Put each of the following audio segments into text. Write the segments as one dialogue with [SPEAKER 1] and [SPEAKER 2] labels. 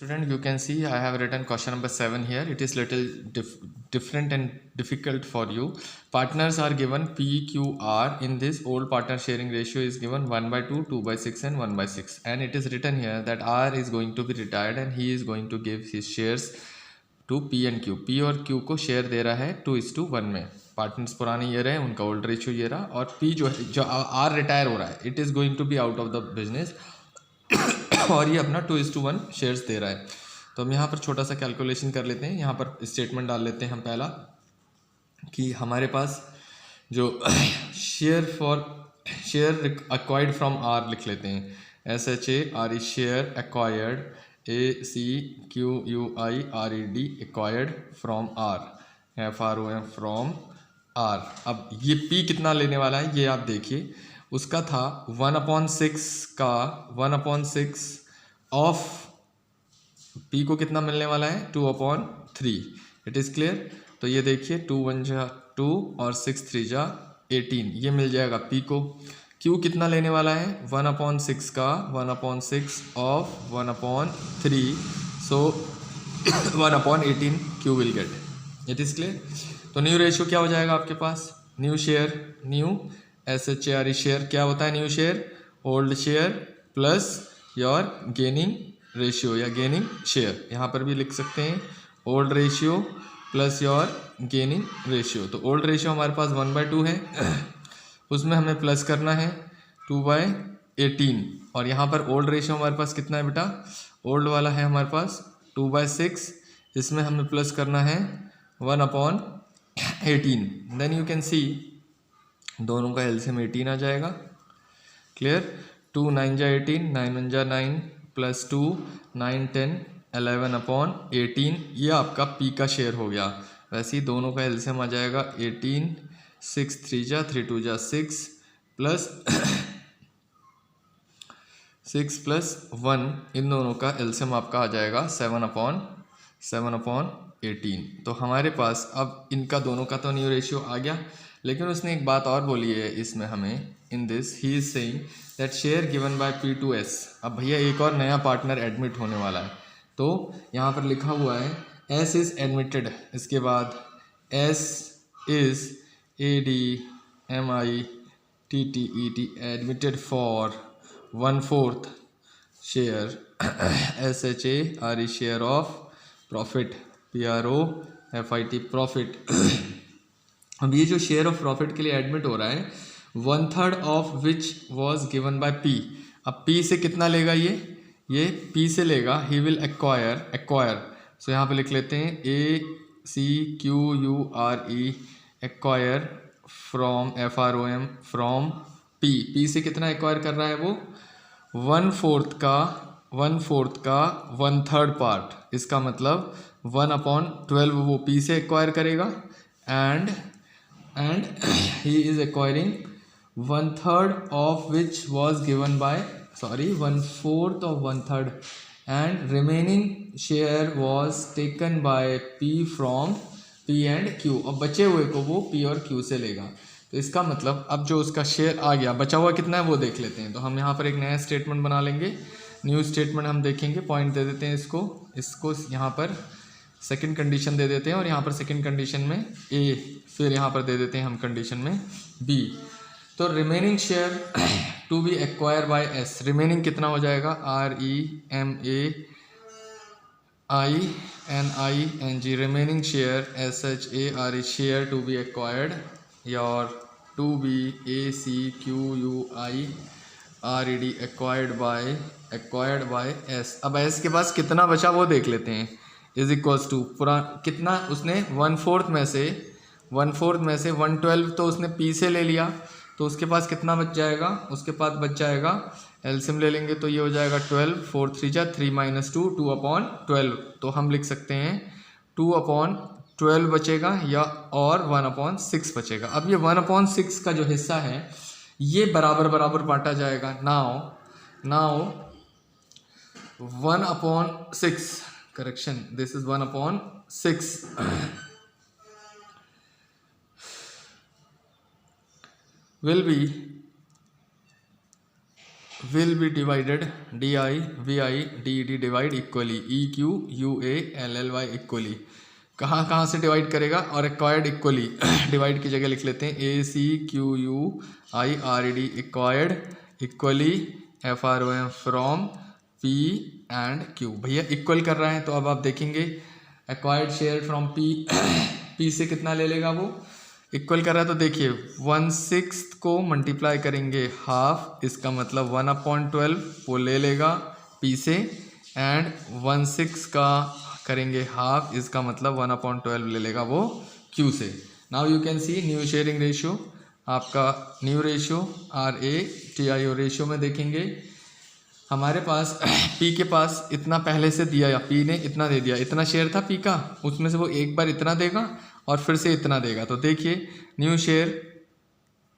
[SPEAKER 1] Student, you can see I have written question number 7 here. It is little different and difficult for you. Partners are given P, Q, R. In this, old partner sharing ratio is given 1/2, 2/6 and 1/6. And it is written here that R is going to be retired and he is going to give his shares to P and Q. P और Q को share दे रहा है 2:1 में. Partners पुराने ये रहे, उनका old ratio ये रहा, और P जो R रिटायर हो रहा है, it is going to be out of the business और ये अपना 2:1 शेयर्स दे रहा है. तो हम यहाँ पर छोटा सा कैलकुलेशन कर लेते हैं. यहाँ पर स्टेटमेंट डाल लेते हैं हम पहला कि हमारे पास जो शेयर एक्वायर्ड फ्रॉम आर लिख लेते हैं. SHARE share acquired, ACQUIRED acquired from R, FROM from R. अब ये P कितना लेने वाला है ये आप देखिए. उसका था 1/6 का 1/6 ऑफ P को कितना मिलने वाला है 2/3. It is clear. तो ये देखिए 2 1 जा 2 और 6 3 जा 18, ये मिल जाएगा P को. Q कितना लेने वाला है 1/6 का 1/6 of 1/3, so 1/18 Q will get. It is clear. तो न्यू रेशियो क्या हो जाएगा आपके पास, new share, new SHARE share क्या होता है, new share old share plus your gaining ratio या गेनिंग शेयर. यहाँ पर भी लिख सकते हैं old ratio plus your gaining ratio. तो ओल्ड रेशियो हमारे पास 1/2 है, उसमें हमें प्लस करना है 2/18. और यहाँ पर ओल्ड रेशियो हमारे पास कितना है बेटा, ओल्ड वाला है हमारे पास 2/6, इसमें हमें प्लस करना है 1/18. देन यू कैन सी दोनों का एलसीएम 18 आ जाएगा. क्लियर. 2 9 जा 18, 9 1 जा 9 प्लस 2 9 10 11/18. ये आपका P का शेयर हो गया. वैसे ही दोनों का एलसीएम आ जाएगा 18, 6 3 जा 3 2 जा 6 प्लस 6 प्लस 1, इन दोनों का एलसीएम आपका आ जाएगा 7/18. तो हमारे पास अब इनका दोनों का तो न्यू रेशियो आ गया, लेकिन उसने एक बात और बोली है इसमें हमें. In this he is saying that share given by P to S. अब भैया एक और नया पार्टनर एडमिट होने वाला है, तो यहाँ पर लिखा हुआ है S इज एडमिटेड, इसके बाद S is ADMITTED admitted for 1/4 share SHARE share of profit, PROFIT profit. अब ये जो शेयर ऑफ प्रॉफिट के लिए एडमिट हो रहा है 1/3 of which was given by P. अब P से कितना लेगा ये P से लेगा, ही विल एक्वायर. सो यहाँ पे लिख लेते हैं ACQURE acquire from FROM from P. P से कितना एक्वायर कर रहा है वो 1/4 का 1/3 पार्ट. इसका मतलब 1/12 वो P से एक्वायर करेगा and he is acquiring 1/3 of which was given by 1/4 of 1/3 and remaining share was taken by P from P and Q. अब बचे हुए को वो P और Q से लेगा. तो इसका मतलब अब जो उसका शेयर आ गया, बचा हुआ कितना है वो देख लेते हैं. तो हम यहाँ पर एक नया स्टेटमेंट बना लेंगे. न्यू स्टेटमेंट हम देखेंगे, पॉइंट दे देते हैं इसको यहाँ पर सेकंड कंडीशन दे देते हैं, और यहाँ पर सेकंड कंडीशन में A, फिर यहाँ पर दे देते हैं हम कंडीशन में B. तो remaining share to be acquire by S, remaining कितना हो जाएगा REMAINING, remaining share SHARE share to be acquired your to be ACQUIRED acquired by S. अब S के पास कितना बचा वो देख लेते हैं. इज इक्वल्स टू पूरा कितना उसने 1/4 में से 1/12 तो उसने P से ले लिया, तो उसके पास कितना बच जाएगा, उसके पास बच जाएगा एलसीएम ले लेंगे तो ये हो जाएगा 12, 4 3 जा 3 - 2 2/12. तो हम लिख सकते हैं 2/12 बचेगा या और 1/6 बचेगा. अब ये 1/6 का जो हिस्सा है ये बराबर बराबर बांटा जाएगा. Now 1/6 correction, this is 1/6 will will be divided DI VI DED divide equally EQ UA LLY equally. कहाँ कहाँ से डिवाइड करेगा, और एक्वायर्ड इक्वली डिवाइड की जगह लिख लेते हैं ACQUI RED acquired equally FROM from P and Q। भैया इक्वल कर रहा है तो अब आप देखेंगे एक्वायर्ड शेयर फ्रॉम P से कितना ले लेगा, वो इक्वल कर रहा है तो देखिए 1/6 को मल्टीप्लाई करेंगे हाफ, इसका मतलब 1/12 वो ले लेगा P से, एंड 1/6 का करेंगे हाफ, इसका मतलब 1/12 ले लेगा वो Q से। Now you can see new sharing ratio, आपका न्यू रेशियो RATIO रेशियो में देखेंगे हमारे पास P के पास इतना पहले से दिया, या P ने इतना दे दिया, इतना शेयर था P का, उसमें से वो एक बार इतना देगा और फिर से इतना देगा। तो देखिए न्यू शेयर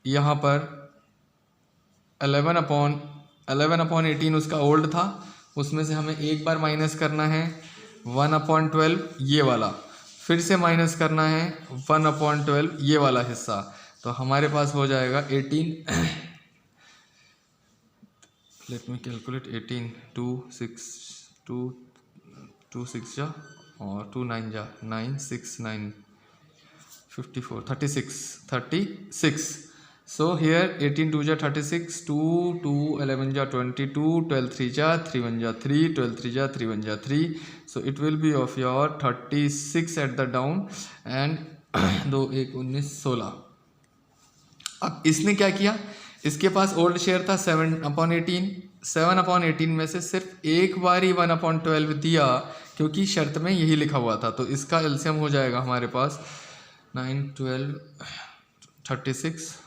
[SPEAKER 1] यहाँ पर 11/18 उसका ओल्ड था, उसमें से हमें एक बार माइनस करना है 1/12 ये वाला, फिर से माइनस करना है 1/12 ये वाला हिस्सा, तो हमारे पास हो जाएगा 18 लेट मी कैलकुलेट 18 2 6 जा और 2 9 जा 9 6 9 54 36 so here 18 2 जा 36 2 2 11 जा 22 12 3 जा 3 1 जा 3 12 3 जा 3 1 जा 3 so it will be of your 36 at the down and 2 1 19 16। अब इसने क्या किया, इसके पास ओल्ड शेयर था 7/18 में से सिर्फ एक बार ही 1/12 दिया, क्योंकि शर्त में यही लिखा हुआ था, तो इसका एलसीएम हो जाएगा हमारे पास 9 12 36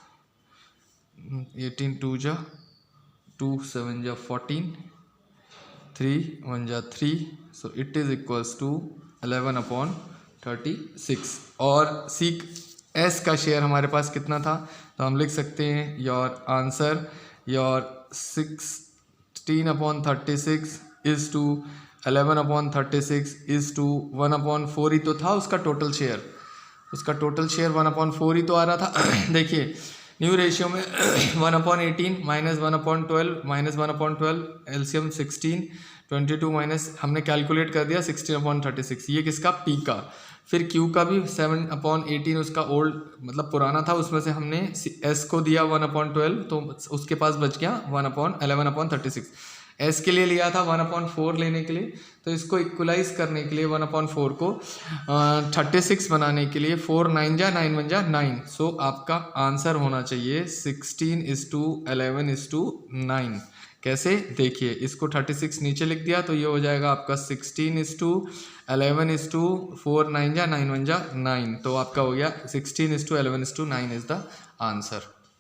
[SPEAKER 1] 18 2 जा 2 7 जा 14 3 1 जा 3 so it is equals to 11/36। और सीक एस का शेयर हमारे पास कितना था, तो हम लिख सकते हैं your answer your 16/36 is to 11/36 is to 1/4 ही तो था उसका टोटल शेयर, उसका टोटल शेयर 1/4 ही तो आ रहा था। देखिए न्यू रेशियो में 1/18 माइनस 1/12 माइनस 1/12 एलसीएम 16 22 माइनस हमने कैलकुलेट कर दिया 16/36, ये किसका P का। फिर Q का भी 7/18 उसका ओल्ड मतलब पुराना था, उसमें से हमने S को दिया 1/12 तो उसके पास बच गया 11/36। S के लिए लिया था 1/4 लेने के लिए, तो इसको इक्वलाइज करने के लिए 1/4 को 36 बनाने के लिए 4 9 जा 9 1 जा 9, सो आपका आंसर होना चाहिए 16:11:9। कैसे देखिए, इसको 36 नीचे लिख दिया तो ये हो जाएगा आपका 16:11:4 9 जा 9 1 जा 9, तो आपका हो गया 16:11:9 इज द आंसर।